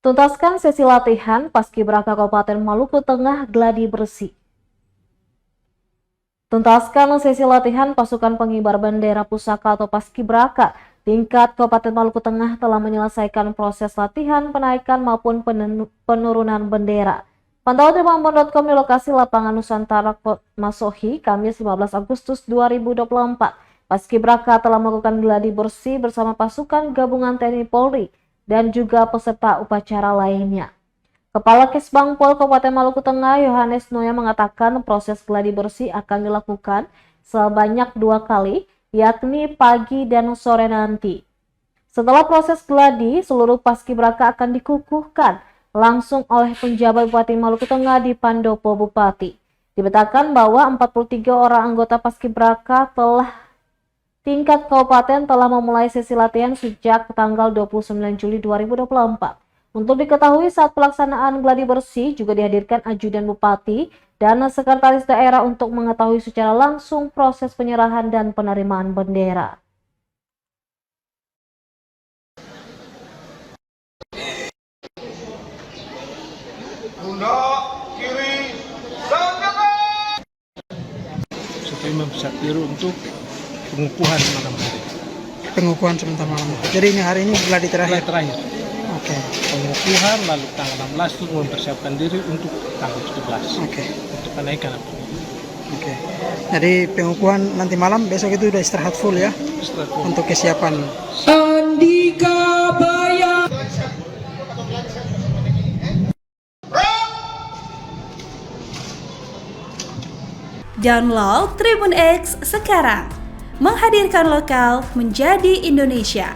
Tuntaskan sesi latihan Paskibraka Kabupaten Maluku Tengah gladi bersih. Tuntaskan sesi latihan pasukan pengibar bendera pusaka atau Paskibraka tingkat Kabupaten Maluku Tengah telah menyelesaikan proses latihan penaikan maupun penurunan bendera. Pantauan Tribunbon.com di lokasi lapangan Nusantara Masohi, Kamis 15 Agustus 2024. Paskibraka telah melakukan gladi bersih bersama pasukan gabungan TNI Polri dan juga peserta upacara lainnya. Kepala Kesbangpol Kabupaten Maluku Tengah, Yohanes Noya, mengatakan proses gladi bersih akan dilakukan sebanyak 2 kali, yakni pagi dan sore nanti. Setelah proses gladi, seluruh Paskibraka akan dikukuhkan langsung oleh penjabat Bupati Maluku Tengah di Pandopo Bupati. Diberitakan bahwa 43 orang anggota Paskibraka tingkat kabupaten telah memulai sesi latihan sejak tanggal 29 Juli 2024. Untuk diketahui, saat pelaksanaan gladi bersih juga dihadirkan ajudan bupati dan sekretaris daerah untuk mengetahui secara langsung proses penyerahan dan penerimaan bendera. Pundak kiri sanjungan. Supaya mempersiapkan diri untuk pengukuhan malam hari. Pengukuhan sebentar malam. Jadi ini hari ini gladi terakhir. Terakhir. Oke. Pengukuhan lalu tanggal 16 itu mempersiapkan diri untuk tanggal 17. Oke. Untuk kenaikan. Oke. Jadi pengukuhan nanti malam, besok itu udah istirahat full ya. Untuk kesiapan. Andika Bayan. Download Tribun X sekarang, menghadirkan lokal menjadi Indonesia.